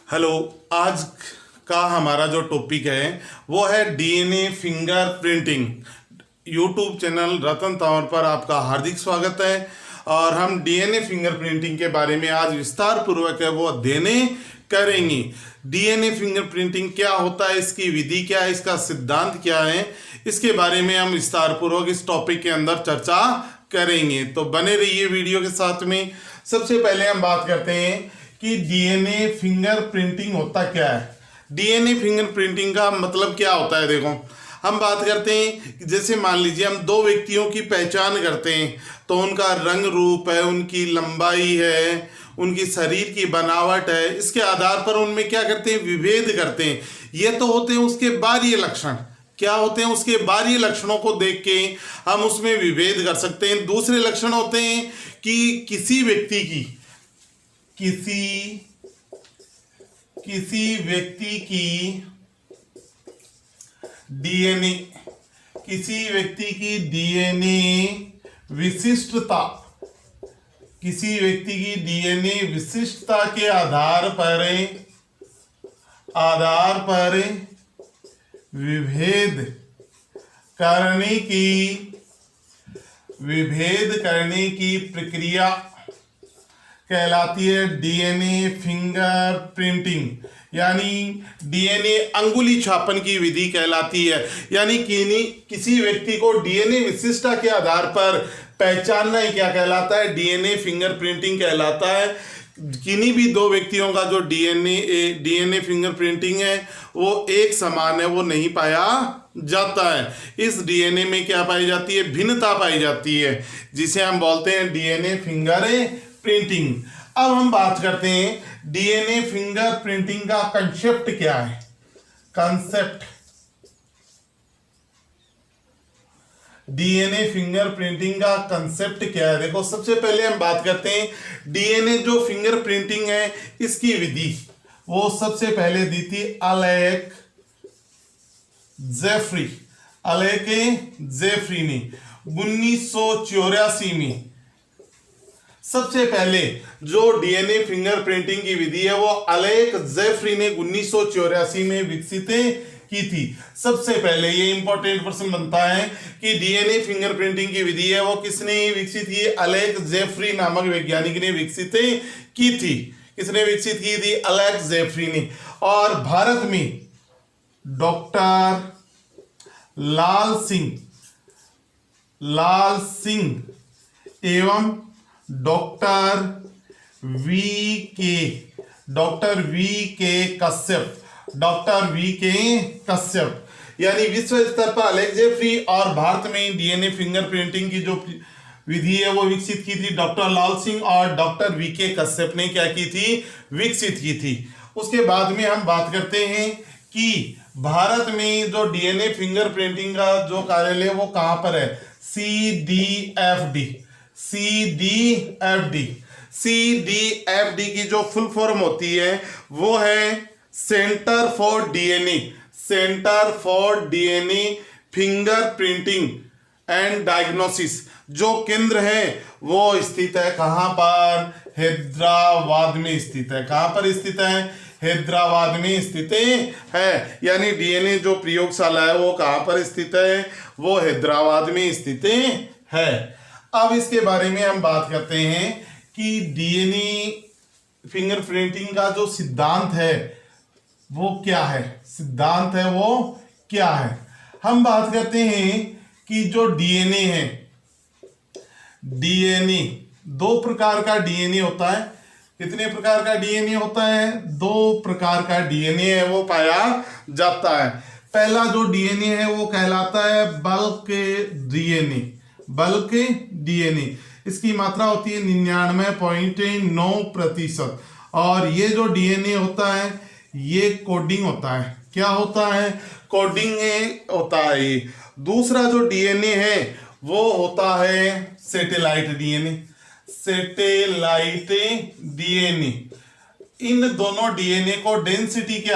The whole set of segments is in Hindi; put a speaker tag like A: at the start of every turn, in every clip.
A: हेलो। आज का हमारा जो टॉपिक है वो है DNA finger printing. YouTube channel Ratan Tanwar पर आपका हार्दिक स्वागत है। और हम डीएनए फिंगर प्रिंटिंग के बारे में आज विस्तार पूर्वक है वो अध्ययन करेंगे। डीएनए फिंगर प्रिंटिंग क्या होता है, इसकी विधि क्या है, इसका सिद्धांत क्या है, इसके बारे में हम विस्तार पूर्वक इस टॉपिक के अंदर चर्चा करेंगे। तो बने रहिए वीडियो के साथ में। सबसे पहले हम बात करते हैं कि डीएनए फिंगर प्रिंटिंग होता क्या है। डीएनए फिंगर प्रिंटिंग का मतलब क्या होता है, देखो हम बात करते हैं कि जैसे मान लीजिए हम दो व्यक्तियों की पहचान करते हैं तो उनका रंग रूप है, उनकी लंबाई है, उनकी शरीर की बनावट है, इसके आधार पर उनमें क्या करते हैं, विभेद करते हैं। ये तो होते हैं उसके बाह्य लक्षण। क्या होते हैं, उसके बाह्य लक्षणों को देख के हम उसमें विभेद कर सकते हैं। दूसरे लक्षण होते हैं कि किसी व्यक्ति की डीएनए विशिष्टता के आधार पर विभेद करने की प्रक्रिया कहलाती है डीएनए फिंगर प्रिंटिंग। यानी डीएनए अंगुली छापन की विधि कहलाती है। यानी किसी व्यक्ति को डीएनए विशिष्टता के आधार पर पहचानना ही क्या कहलाता है, डीएनए फिंगर प्रिंटिंग कहलाता है। किन्हीं भी दो व्यक्तियों का जो डीएनए फिंगर प्रिंटिंग है वो एक समान है, वो नहीं पाया जाता है। इस डीएनए में क्या पाई जाती है, भिन्नता पाई जाती है, जिसे हम बोलते हैं डीएनए फिंगर प्रिंटिंग। अब हम बात करते हैं डीएनए फिंगर प्रिंटिंग का कंसेप्ट क्या है। डीएनए फिंगर प्रिंटिंग का कंसेप्ट क्या है, देखो सबसे पहले हम बात करते हैं डीएनए जो फिंगर प्रिंटिंग है इसकी विधि वो सबसे पहले दी थी अलेक जेफरी ने 1984 में। सबसे पहले जो डीएनए फिंगर प्रिंटिंग की विधि है वो अलेक जेफरी ने 1984 में विकसित की थी। सबसे पहले ये इंपॉर्टेंट प्रश्न बनता है कि डीएनए फिंगर प्रिंटिंग की विधि है वो किसने विकसित की, अलेक जेफरी नामक वैज्ञानिक ने विकसित की थी। किसने विकसित की थी, अलेक जेफरी ने। और भारत में डॉक्टर लाल सिंह एवं डॉक्टर वी के कश्यप यानी विश्व स्तर पर अलेक जेफरी और भारत में डीएनए फिंगर प्रिंटिंग की जो विधि है वो विकसित की थी डॉक्टर लाल सिंह और डॉक्टर वी के कश्यप ने क्या की थी, विकसित की थी। उसके बाद में हम बात करते हैं कि भारत में जो डीएनए फिंगर प्रिंटिंग का जो कार्यालय वो कहां पर है, CDFD की जो फुल फॉर्म होती है वो है centre for DNA finger printing and diagnosis. जो केंद्र है वो स्थित है कहां पर, हैदराबाद में स्थित है। कहां पर स्थित है, हैदराबाद में स्थित है। यानी डीएनए जो प्रयोगशाला है वो कहां पर स्थित है, वो हैदराबाद में स्थित है। अब इसके बारे में हम बात करते हैं कि डीएनए फिंगर प्रिंटिंग का जो सिद्धांत है वो क्या है। हम बात करते हैं कि जो डीएनए है, डीएनए दो प्रकार का डीएनए होता है। कितने प्रकार का डीएनए होता है, दो प्रकार का डीएनए है वो पाया जाता है। पहला जो डीएनए है वो कहलाता है बल्क डीएनए। इसकी मात्रा होती है 99.9%। और ये जो डीएनए होता है ये कोडिंग होता है। क्या होता है, कोडिंग होता है। दूसरा जो डीएनए है वो होता है सैटेलाइट डीएनए। इन दोनों डीएनए को डेंसिटी के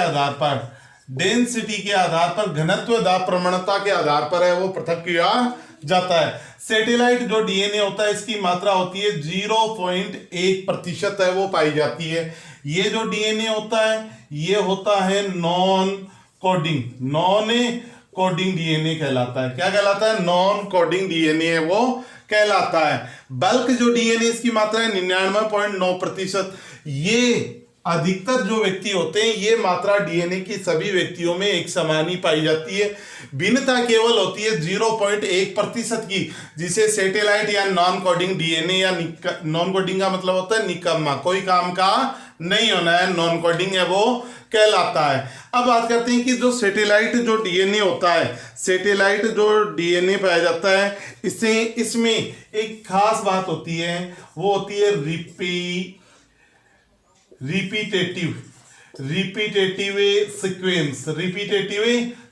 A: आधार पर घनत्व दाब प्रवणता के आधार पर है वो पृथक किया जाता है। सैटेलाइट जो डीएनए होता है इसकी मात्रा होती है 0.1% है, वो पाई जाती है। ये जो डीएनए होता है ये होता है नॉन कोडिंग डीएनए कहलाता है। क्या कहलाता है? नॉन कोडिंग डीएनए वो कहलाता है। बल्क जो डीएनए इसकी मात्रा है 99.9%। ये अधिकतर जो व्यक्ति होते हैं ये मात्रा डीएनए की सभी व्यक्तियों में एक समान ही पाई जाती है। भिन्नता केवल होती है 0.1% की, जिसे सैटेलाइट या नॉन कोडिंग डीएनए या नॉन कोडिंग का मतलब होता है निकम्मा, कोई काम का नहीं होना है, नॉन कोडिंग है वो कहलाता है। अब बात करते हैं कि जो सैटेलाइट जो डीएनए होता है, सैटेलाइट जो डीएनए पाया जाता है इसमें एक खास बात होती है, वो होती है रिपीटेटिव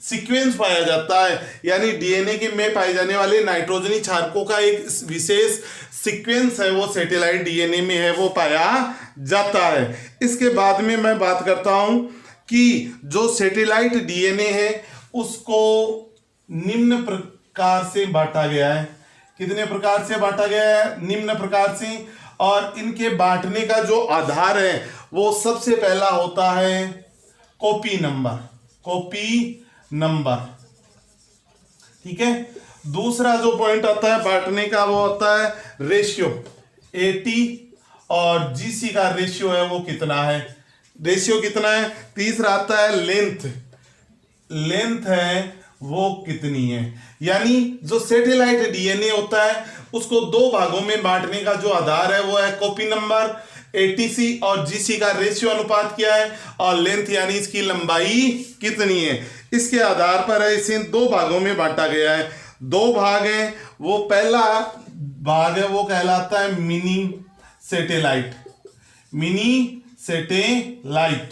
A: सीक्वेंस पाया जाता है। यानी डीएनए के में पाए जाने वाले नाइट्रोजनी क्षारकों का एक विशेष सीक्वेंस है वो सैटेलाइट डीएनए में है वो पाया जाता है। इसके बाद में मैं बात करता हूं कि जो सैटेलाइट डीएनए है उसको निम्न प्रकार से बांटा गया है। कितने प्रकार से बांटा गया है? निम्न प्रकार से। और इनके बांटने का जो आधार है वो सबसे पहला होता है कॉपी नंबर। ठीक है। दूसरा जो पॉइंट आता है बांटने का वो होता है रेशियो, एटी और जीसी का रेशियो है वो कितना है, रेशियो कितना है। तीसरा आता है लेंथ है वो कितनी है। यानी जो सैटेलाइट डीएनए होता है उसको दो भागों में बांटने का जो आधार है वो है कॉपी नंबर, एटीसी और जीसी का रेशियो अनुपात क्या है, और लेंथ यानी इसकी लंबाई कितनी है। इसके आधार पर है इसे दो भागों में बांटा गया है। दो भाग हैं, वो पहला भाग है वो कहलाता है मिनी सैटेलाइट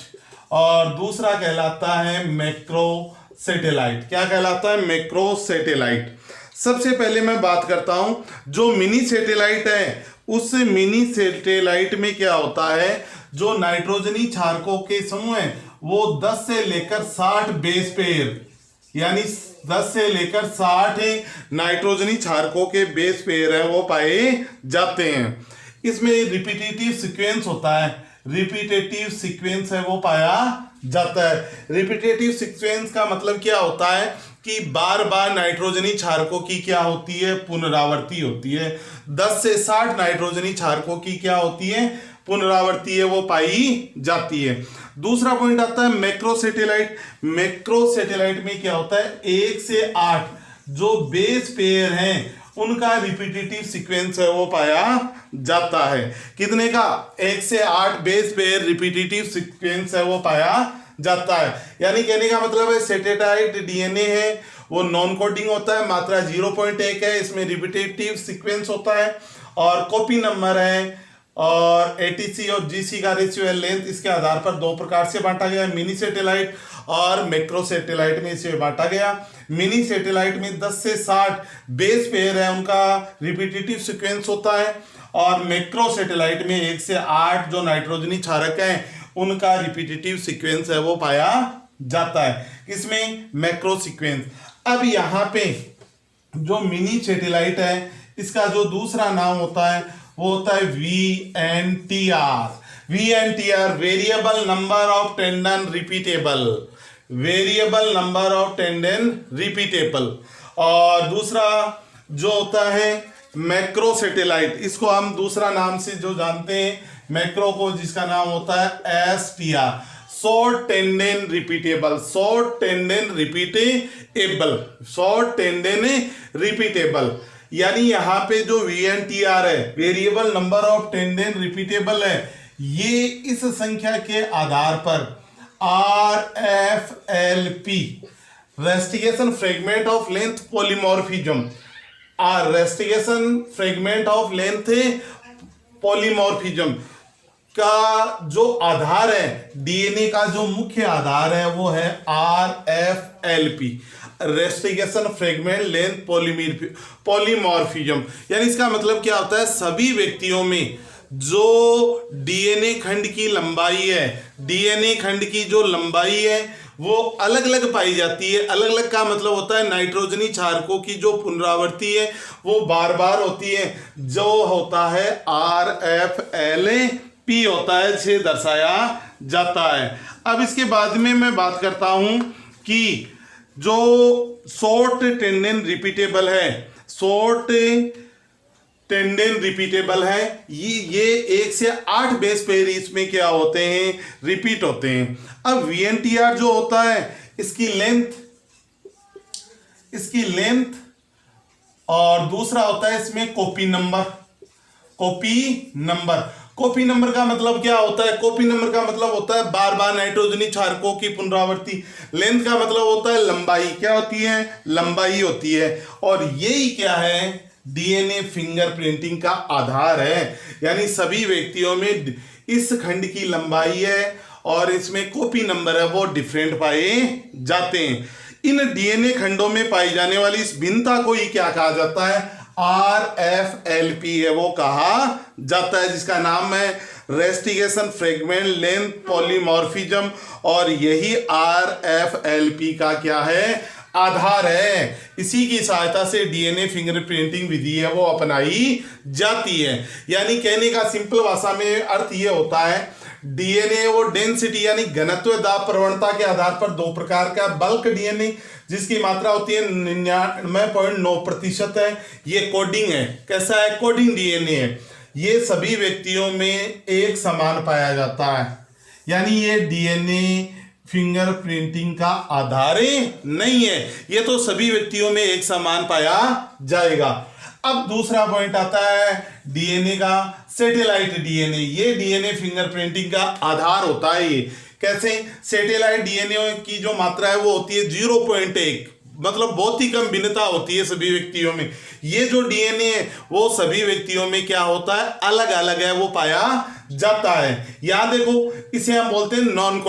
A: और दूसरा कहलाता है मैक्रो सैटेलाइट। क्या कहलाता है? Macro satellite. सबसे पहले मैं बात करता हूं जो मिनी सैटेलाइट है, उस मिनी सैटेलाइट में क्या होता है, जो नाइट्रोजनी क्षारकों के समूह है वो 10 से लेकर 60 बेस पेयर, यानी 10 से लेकर 60 नाइट्रोजनी क्षारकों के बेस पेयर है वो पाए जाते हैं। इसमें रिपीटेटिव सीक्वेंस होता है, रिपीटेटिव सीक्वेंस है वो पाया जाता है। रिपीटेटिव सीक्वेंस का मतलब क्या होता है कि बार बार नाइट्रोजनी क्षारकों की क्या होती है, पुनरावृत्ति होती है। 10 से 60 नाइट्रोजनी क्षारकों की क्या होती है, पुनरावृत्ति है वो पाई जाती है। दूसरा पॉइंट आता है मैक्रो सैटेलाइट। मैक्रो सैटेलाइट में क्या होता है, 1 से 8 जो बेस पेयर हैं उनका रिपीटेटिव सीक्वेंस है वो पाया जाता है। कितने का? 1 से 8 बेस पेयर रिपीटेटिव सीक्वेंस है वो पाया जाता है। यानी कहने का मतलब है सैटेलाइट डीएनए है वो नॉन कोडिंग होता है, मात्रा 0.1 है, इसमें रिपीटेटिव सीक्वेंस होता है और कॉपी नंबर है और एटीसी और जीसी का रेशियो है लेंथ। इसके आधार पर दो प्रकार से बांटा गया है, मिनी सैटेलाइट और मैक्रो सैटेलाइट में इसे बांटा गया। मिनी सैटेलाइट में 10 से 60 बेस पेयर है उनका रिपीटेटिव सीक्वेंस होता है और मैक्रो सैटेलाइट में 1 से 8 जो नाइट्रोजनी क्षारक हैं उनका रिपीटेटिव सीक्वेंस है वो पाया जाता है। इसमें मैक्रो सीक्वेंस। अब यहाँ पे जो मिनी सैटेलाइट है इसका जो दूसरा नाम होता है वो होता है VNTR, variable number of tandem repeatable. और दूसरा जो होता है मैक्रो सैटेलाइट, इसको हम दूसरा नाम से जो जानते हैं मैक्रो को, जिसका नाम होता है STR, शॉर्ट टेंडन रिपीटेबल। यानी यहाँ पे जो VNTR है, variable number of tandem repeatable है, ये इस संख्या के आधार पर RFLP, restriction fragment of length polymorphism का जो आधार है, डीएनए का जो मुख्य आधार है वो है RFLP, restriction fragment length polymorphism. यानी इसका मतलब क्या होता है, सभी व्यक्तियों में जो डीएनए खंड की लंबाई है, डीएनए खंड की जो लंबाई है वो अलग अलग पाई जाती है। अलग अलग का मतलब होता है नाइट्रोजनी क्षारकों की जो पुनरावृत्ति है वो बार बार होती है, जो होता है RFLP होता है, से दर्शाया जाता है। अब इसके बाद में मैं बात करता हूं कि जो शॉर्ट टेंडेन रिपीटेबल है, शॉर्ट टेंडेन रिपीटेबल है, ये 1 से 8 बेस पेयर इसमें क्या होते हैं, रिपीट होते हैं। अब VNTR जो होता है इसकी लेंथ और दूसरा होता है इसमें कॉपी नंबर का मतलब क्या होता है, कॉपी नंबर का मतलब होता है बार बार नाइट्रोजनी क्षारकों की पुनरावृत्ति। लेंथ का मतलब होता है लंबाई, क्या होती है, लंबाई होती है। और यही क्या है, DNA फिंगरप्रिंटिंग का आधार है। यानी सभी व्यक्तियों में इस खंड की लंबाई है और इसमें कॉपी नंबर है वो डिफरेंट पाए जाते हैं। इन DNA खंडों में पाई जाने वाली इस भिन्नता को ही क्या कहा जाता है, RFLP है वो कहा जाता है, जिसका नाम है रेस्टिगेशन फ्रेगमेंट लेंथ पॉलीमॉर्फिज्म। और यही RFLP का क्या है, आधार है। इसी की सहायता से DNA फिंगरप्रिंटिंग विधि है वो अपनाई जाती है। यानी कहने का सिंपल भाषा में अर्थ ये होता है, DNA वो डेंसिटी यानी घनत्व दाब प्रवणता के आधार पर 2 प्रकार का बल्क DNA जिसकी मात्रा होती है 99.9% है, ये कोडिंग है। कैसा है, कोडिंग DNA है। ये सभी व्यक्तियों में एक समान पाया जाता है, यानी ये DNA फिंगरप्रिंटिंग का आधार नहीं है, ये तो सभी व्यक्तियों में एक समान पाया जाएगा। अब दूसरा पॉइंट आता है DNA का सैटेलाइट DNA। ये DNA फिंगरप्रिंटिंग का आधार होता है। ये कैसे, सैटेलाइट DNA की जो मात्रा है वो होती है 0.1, मतलब बहुत ही कम भिन्नता होती है सभी व्यक्तियों में। ये जो DNA है वो सभी व्यक्तियों में क्या होता है, अलग अलग है वो पाया जाता है। याद देखो, इसे हम बोलते हैं नॉन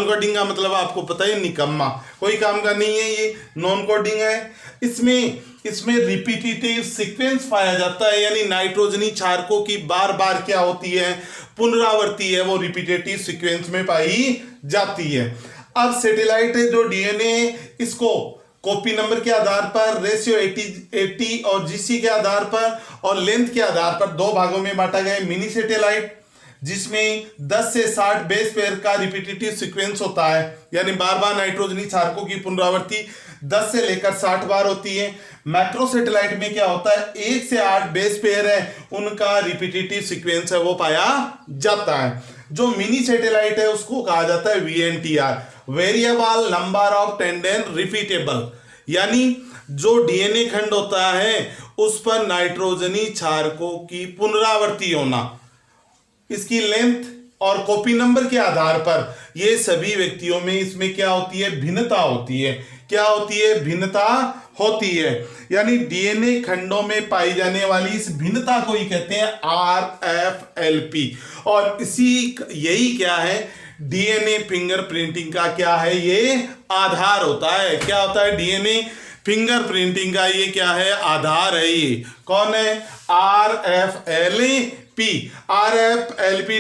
A: कोडिंग का मतलब आपको पता है, निकम्मा, कोई काम का नहीं है, ये नॉन कोडिंग है। इसमें रिपीटेटिव सीक्वेंस पाया जाता है, यानी नाइट्रोजनी क्षारकों की बार बार क्या होती है, पुनरावृत्ति है वो रिपीटेटिव सीक्वेंस में पाई जाती है। अब सैटेलाइट जो DNA इसको कॉपी नंबर के आधार पर, रेशियो 80 और GC के आधार पर और लेंथ के आधार पर 2 भागों में बांटा गया। मिनी सैटेलाइट जिसमें 10 से 60 बेस पेयर का रिपीटेटिव सीक्वेंस होता है, यानी बार बार नाइट्रोजनी क्षारकों की पुनरावृत्ति 10 से लेकर 60 बार होती है। मैक्रो सैटेलाइट में क्या होता है, 1 से 8 बेस पेयर है उनका रिपीटेटिव सीक्वेंस है वो पाया जाता है। जो मिनी सैटेलाइट है उसको कहा जाता है VNTR, variable number of tandem repeatable, यानी जो DNA खंड होता है उस पर नाइट्रोजनी क्षारकों की पुनरावृत्ति होना, इसकी लेंथ और कॉपी नंबर के आधार पर ये सभी व्यक्तियों में इसमें क्या होती है, भिन्नता होती है। क्या होती है, भिन्नता होती है। यानी DNA खंडों में पाई जाने वाली इस भिन्नता को ही कहते हैं RFLP। और यही क्या है, DNA फिंगरप्रिंटिंग का क्या है, ये आधार होता है। क्या होता है, DNA फिंगरप्रिंटिंग का ये क्या है, आधार है। ये कौन है, RFLP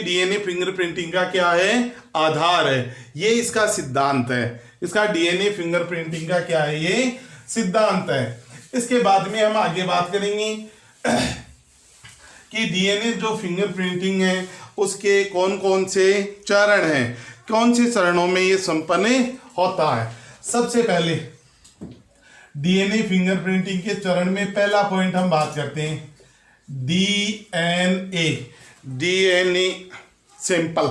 A: DNA फिंगरप्रिंटिंग का क्या है, आधार है। ये इसका सिद्धांत है, इसका DNA फिंगरप्रिंटिंग का क्या है, ये सिद्धांत है। इसके बाद में हम आगे बात करेंगे कि DNA जो फिंगरप्रिंटिंग है उसके कौन कौन से चरण हैं, कौन से चरणों में ये संपन्न होता है। सबसे पहले DNA फिंगरप्रिंटिंग के चरण में पहला पॉइंट हम बात करते हैं DNA सैंपल।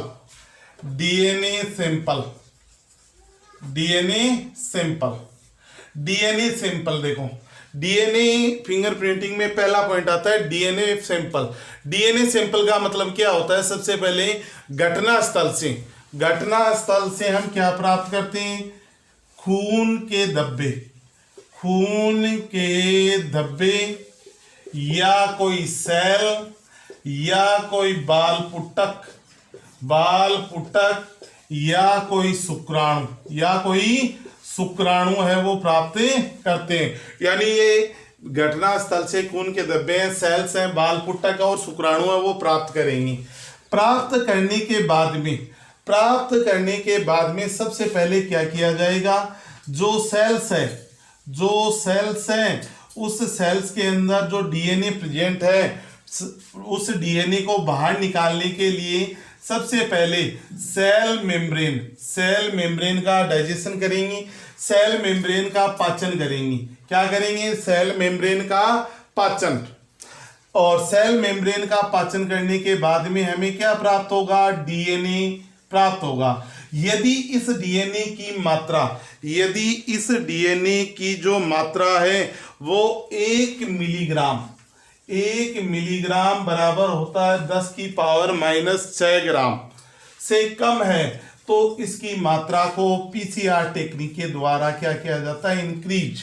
A: देखो, DNA फिंगरप्रिंटिंग में पहला पॉइंट आता है DNA सैंपल। DNA सैंपल का मतलब क्या होता है, सबसे पहले घटना स्थल से हम क्या प्राप्त करते हैं, खून के धब्बे या कोई सेल या कोई बाल पुटक या कोई शुक्राणु है वो प्राप्त करते हैं। यानी ये घटना स्थल से खून के धब्बे हैं, सेल्स हैं, बाल पुटक और शुक्राणु है वो प्राप्त करेंगे। प्राप्त करने के बाद में प्राप्त करने के बाद में सबसे पहले क्या किया जाएगा, जो सेल्स है उस सेल्स के अंदर जो डीएनए प्रेजेंट है उस डीएनए को बाहर निकालने के लिए सबसे पहले सेल मेम्ब्रेन का डाइजेशन करेंगी, सेल मेम्ब्रेन का पाचन करेंगी। क्या करेंगे, सेल मेम्ब्रेन का पाचन। और सेल मेम्ब्रेन का पाचन करने के बाद में हमें क्या प्राप्त होगा, डीएनए प्राप्त होगा। यदि इस डीएनए की जो मात्रा है वो 1 मिलीग्राम बराबर होता है 10⁻⁻6 ग्राम से कम है, तो इसकी मात्रा को पीसीआर टेक्निक के द्वारा क्या किया जाता है, इंक्रीज,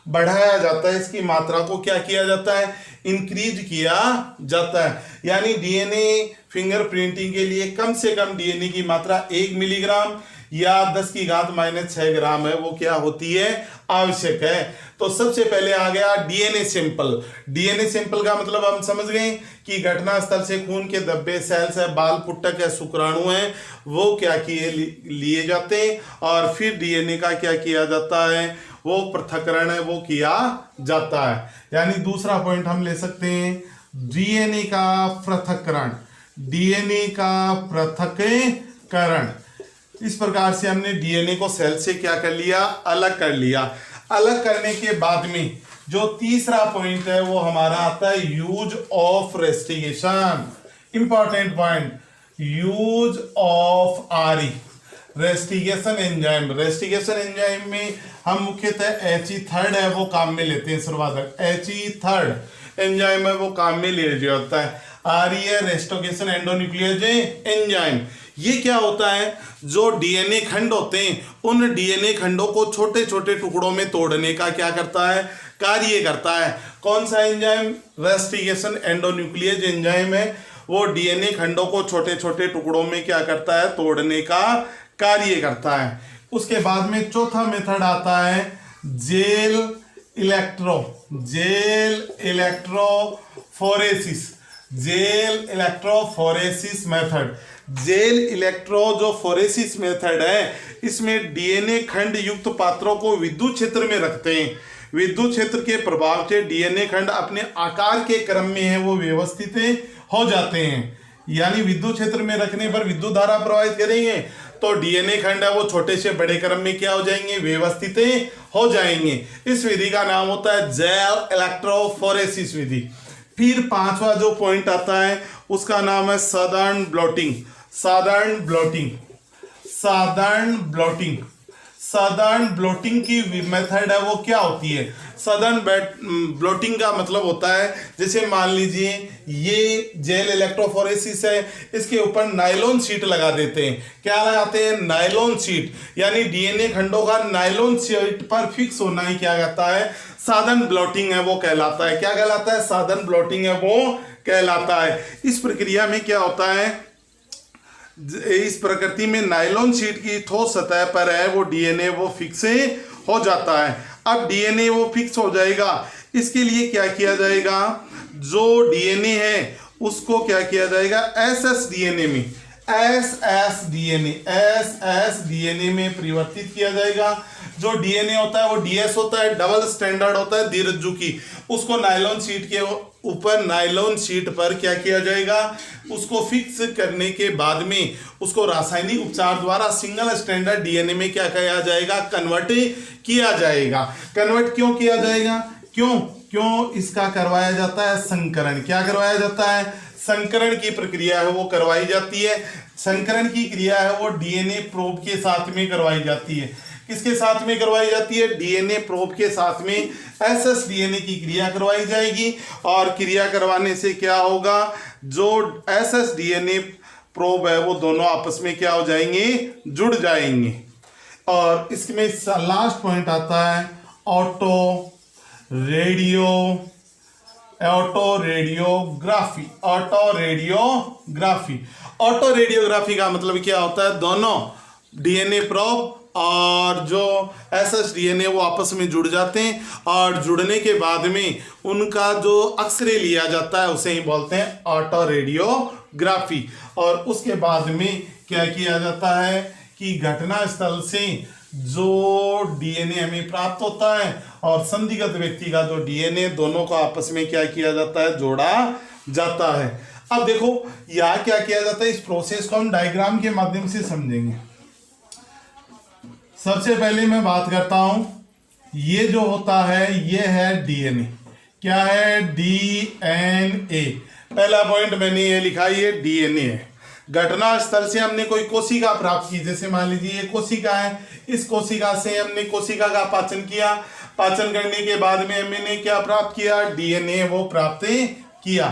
A: बढ़ाया जाता है। इसकी मात्रा को क्या किया जाता है, इंक्रीज किया जाता है। यानी डीएनए फिंगरप्रिंटिंग के लिए कम से कम डीएनए की मात्रा 1 मिलीग्राम या 10⁻⁻6 ग्राम है, वो क्या होती है, आवश्यक है। तो सबसे पहले आ गया डीएनए सैंपल। डीएनए सैंपल का मतलब हम समझ गए कि घटना स्थल से खून के धब्बे, सेल्स है, बाल पुट्टक है, शुक्राणु है, वो क्या किए लिए जाते हैं और फिर डीएनए का क्या किया जाता है, वो पृथक्करण है वो किया जाता है। यानी दूसरा पॉइंट हम ले सकते हैं डीएनए का पृथक्करण। इस प्रकार से हमने डीएनए को सेल से क्या कर लिया, अलग कर लिया। अलग करने के बाद में जो तीसरा पॉइंट है वो हमारा आता है use of restriction. Important point, use of RE, restriction enzyme में हम मुख्यतः He3 है वो काम में लेते हैं। सर्वाधिक He3 एंजाइम है वो काम में ले जाता है। आरई है रेस्टिगेशन एंडोन्यूक्लियेज एंजाइम। ये क्या होता है, जो डीएनए खंड होते हैं उन डीएनए खंडों को छोटे छोटे टुकड़ों में तोड़ने का क्या करता है, कार्य करता है। कौन सा एंजाइम, रेस्टिगेशन एंडोन्यूक्लियेज एंजाइम है, वो डीएनए खंडों को छोटे छोटे टुकड़ों में क्या करता है, तोड़ने का कार्य करता है। उसके बाद में चौथा मेथड आता है gel electrophoresis method. Gel electrophoresis method है, इसमें डीएनए खंड युक्त पात्रों को विद्युत क्षेत्र में रखते हैं। विद्युत क्षेत्र के प्रभाव से डीएनए खंड अपने आकार के क्रम में है वो व्यवस्थित हो जाते हैं। यानी विद्युत क्षेत्र में रखने पर विद्युत धारा प्रवाहित करेंगे तो डीएनए खंड है वो छोटे से बड़े क्रम में क्या हो जाएंगे, व्यवस्थित हो जाएंगे। इस विधि का नाम होता है जेल इलेक्ट्रोफोरेसिस विधि। फिर पांचवा जो पॉइंट आता है उसका नाम है साधारण ब्लोटिंग की मेथड है वो क्या होती है। साधारण ब्लोटिंग का मतलब होता है, जैसे मान लीजिए ये जेल इलेक्ट्रोफोरेसिस है, इसके ऊपर नायलॉन शीट लगा देते हैं। क्या लगाते हैं, नायलॉन शीट। यानी डीएनए खंडों का नायलॉन शीट पर फिक्स होना ही क्या कहता है, साधारण ब्लोटिंग है वो कहलाता है। क्या कहलाता है, साधारण ब्लोटिंग है वो कहलाता है। इस प्रक्रिया में क्या होता है, इस प्रकृति में नायलॉन शीट की ठोस सतह पर है वो डीएनए वो फिक्स हो जाता है। अब डीएनए वो फिक्स हो जाएगा, इसके लिए क्या किया जाएगा, जो डीएनए है उसको क्या किया जाएगा, एसएसडीएनए में परिवर्तित किया जाएगा। जो डीएनए होता है वो डीएस होता है, डबल स्टैंडर्ड होता है द्विरज्जु की, उसको नायलॉन शीट के ऊपर नायलॉन शीट पर क्या किया जाएगा, उसको फिक्स करने के बाद में उसको रासायनिक उपचार द्वारा सिंगल स्टैंडर्ड डीएनए में क्या किया जाएगा, कन्वर्ट किया जाएगा। कन्वर्ट क्यों किया जाएगा, क्यों इसका करवाया जाता है संकरण। क्या करवाया जाता है, संकरण की प्रक्रिया है वो करवाई जाती है। संकरण की क्रिया है वो डीएनए प्रोब के साथ में करवाई जाती है। किसके साथ में करवाई जाती है, डीएनए प्रोब के साथ में एसएसडीएनए की क्रिया करवाई जाएगी। और क्रिया करवाने से क्या होगा, जो एसएसडीएनए प्रोब है वो दोनों आपस में क्या हो जाएंगे, जुड़ जाएंगे। और इसमें लास्ट पॉइंट आता है ऑटो रेडियोग्राफी का मतलब क्या होता है, दोनों डीएनए प्रोब और जो एसएसडीएनए वो आपस में जुड़ जाते हैं और जुड़ने के बाद में उनका जो एक्सरे लिया जाता है उसे ही बोलते हैं ऑटो रेडियोग्राफी। और उसके बाद में क्या किया जाता है कि घटना स्थल से जो डीएनए हमें प्राप्त होता है और संदिग्ध व्यक्ति का जो डीएनए, दोनों को आपस में क्या किया जाता है, जोड़ा जाता है। अब देखो यहाँ क्या किया जाता है, इस प्रोसेस को हम डायग्राम के माध्यम से समझेंगे। सबसे पहले मैं बात करता हूं, ये जो होता है ये है डीएनए। क्या है? डीएनए। पहला पॉइंट मैंने ये लिखा, ये डीएनए है। घटना स्थल से हमने कोई कोशिका प्राप्त की, जैसे मान लीजिए ये कोशिका है, इस कोशिका से हमने कोशिका का पाचन किया, पाचन करने के बाद में हमने क्या प्राप्त किया, डीएनए वो प्राप्त किया।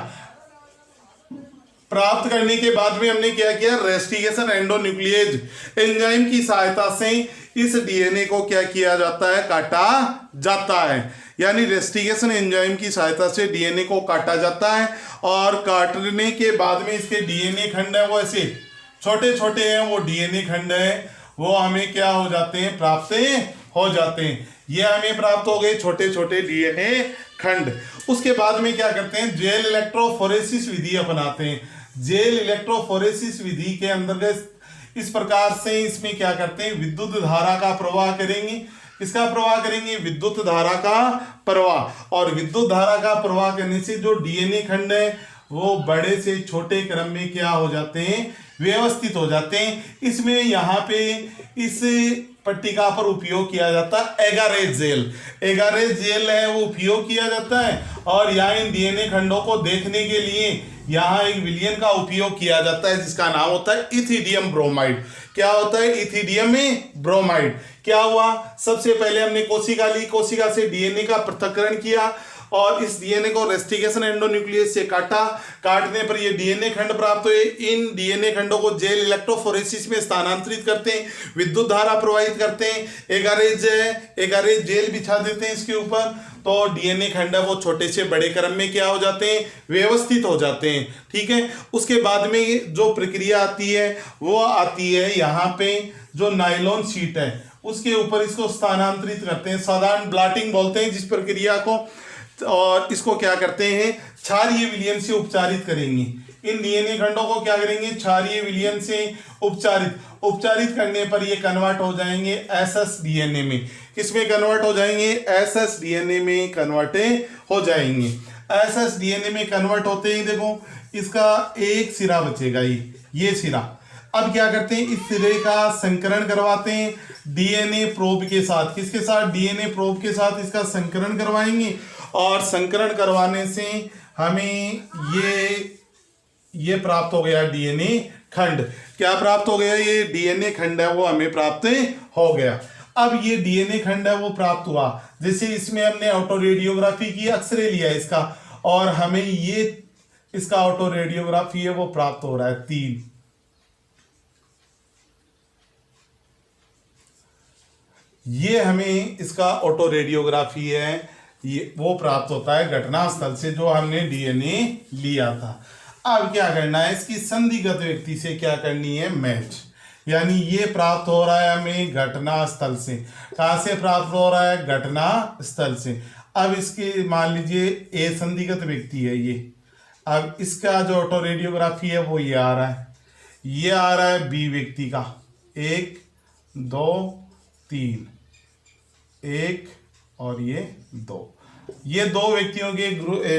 A: प्राप्त करने के बाद में हमने क्या किया, रेस्टिकेशन एंडोन्यूक्लियेज एंजाइम की सहायता से इस डीएनए को क्या किया जाता है, काटा जाता है। यानी रेस्टिकेशन एंजाइम की सहायता से डीएनए को काटा जाता है और काटने के बाद में इसके डीएनए खंड है वो ऐसे छोटे छोटे हैं, वो डीएनए खंड है वो हमें क्या हो जाते हैं, प्राप्त हो जाते हैं। ये हमें प्राप्त हो गए छोटे छोटे डीएनए खंड। उसके बाद में क्या करते हैं, जेल इलेक्ट्रोफोरेसिस विधि अपनाते हैं। जेल इलेक्ट्रोफोरेसिस विधि के अंतर्गत इस प्रकार से इसमें क्या करते हैं, विद्युत धारा का प्रवाह करेंगे। इसका प्रवाह करेंगे, विद्युत धारा का प्रवाह। और विद्युत धारा का प्रवाह करने से जो डीएनए खंड है वो बड़े से छोटे क्रम में क्या हो जाते हैं, व्यवस्थित हो जाते हैं। इसमें यहाँ पे इस पट्टिका पर उपयोग किया जाता है एगारेज जेल। एगारेज जेल है वो उपयोग किया जाता है। और यहाँ इन डीएनए खंडों को देखने के लिए यहाँ एक विलयन का उपयोग किया जाता है जिसका नाम होता है इथिडियम ब्रोमाइड। क्या होता है, इथिडियम में ब्रोमाइड। क्या हुआ, सबसे पहले हमने कोशिका ली, कोशिका से डीएनए का पृथक्करण किया और इस डीएनए को रेस्टिकेशन एंडोन्यूक्लियस से काटा। काटने पर ये डीएनए खंड प्राप्त हुए। इन डीएनए खंडों को जेल इलेक्ट्रोफोरेसिस में स्थानांतरित करते हैं, विद्युत धारा प्रवाहित करते हैं, एगारेज जेल बिछा देते हैं इसके ऊपर। तो डीएनए खंड वो छोटे से बड़े क्रम में क्या हो जाते हैं, व्यवस्थित हो जाते हैं। ठीक है, उसके बाद में जो प्रक्रिया आती है वो आती है यहाँ पे जो नायलॉन शीट है उसके ऊपर इसको स्थानांतरित करते हैं। साधारण ब्लॉटिंग बोलते हैं जिस प्रक्रिया को। और इसको क्या करते हैं, क्षारीय विलयन से उपचारित करेंगे। इन डीएनए खंडों को क्या करेंगे, क्षारीय विलयन से उपचारित करने पर ये कन्वर्ट हो जाएंगे एसएस डीएनए में। किसमें कन्वर्ट हो जाएंगे, एसएस डीएनए में कन्वर्ट हो जाएंगे। एसएस डीएनए में कन्वर्ट होते ही देखो इसका एक सिरा बचेगा, ये सिरा। अब क्या करते हैं, इस सिरे का संकरण करवाते हैं डीएनए प्रोब के साथ। किसके साथ, डीएनए प्रोब के साथ इसका संकरण करवाएंगे। और संकरण करवाने से हमें ये प्राप्त हो गया डीएनए खंड। क्या प्राप्त हो गया, ये डीएनए खंड है वो हमें प्राप्त हो गया। अब ये डीएनए खंड है वो प्राप्त हुआ, जैसे इसमें हमने ऑटो रेडियोग्राफी की, एक्सरे लिया इसका, और हमें ये इसका ऑटो रेडियोग्राफी है वो प्राप्त हो रहा है 3। ये हमें इसका ऑटो रेडियोग्राफी है ये वो प्राप्त होता है घटना स्थल से जो हमने डीएनए लिया था। अब क्या करना है, इसकी संदिग्ध व्यक्ति से क्या करनी है, मैच। यानी ये प्राप्त हो रहा है हमें घटना स्थल से। कहां से प्राप्त हो रहा है, घटना स्थल से। अब इसके मान लीजिए ए संदिग्ध व्यक्ति है ये। अब इसका जो ऑटो रेडियोग्राफी है वो ये आ रहा है, ये आ रहा है बी व्यक्ति का 1 2 3, 1 और ये 2। ये 2 व्यक्तियों के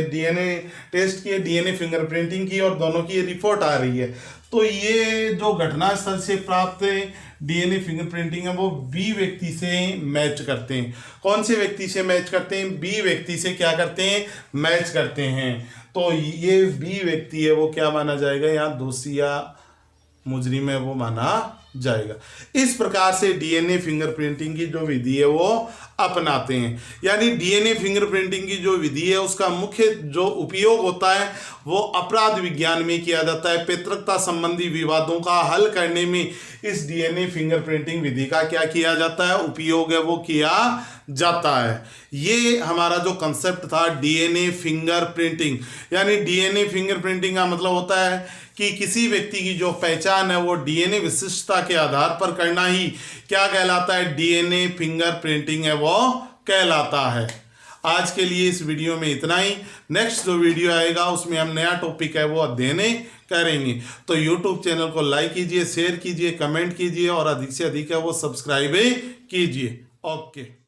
A: डीएनए टेस्ट किए, डीएनए फिंगरप्रिंटिंग की और दोनों की रिपोर्ट आ रही है। तो ये जो घटना स्थल से प्राप्त डीएनए फिंगरप्रिंटिंग है वो बी व्यक्ति से मैच करते हैं। कौन से व्यक्ति से मैच करते हैं, बी व्यक्ति से क्या करते हैं, मैच करते हैं। तो ये बी व्यक्ति है वो क्या माना जाएगा, यहाँ दोषी या मुजरिम है वो माना जाएगा। इस प्रकार से डीएनए फिंगरप्रिंटिंग की जो विधि है वो अपनाते हैं। यानी डीएनए फिंगरप्रिंटिंग की जो विधि है उसका मुख्य जो उपयोग होता है वो अपराध विज्ञान में किया जाता है। पैतृकता संबंधी विवादों का हल करने में इस डीएनए फिंगरप्रिंटिंग विधि का क्या किया जाता है, उपयोग है वो किया जाता है। ये हमारा जो कंसेप्ट था डीएनए फिंगरप्रिंटिंग। यानी डीएनए फिंगरप्रिंटिंग का मतलब होता है कि किसी व्यक्ति की जो पहचान है वो डीएनए विशिष्टता के आधार पर करना ही क्या कहलाता है, डीएनए फिंगरप्रिंटिंग है वो कहलाता है। आज के लिए इस वीडियो में इतना ही। नेक्स्ट जो वीडियो आएगा उसमें हम नया टॉपिक है वो अध्ययन करेंगे। तो यूट्यूब चैनल को लाइक कीजिए, शेयर कीजिए, कमेंट कीजिए और अधिक से अधिक है वो सब्सक्राइब कीजिए। ओके।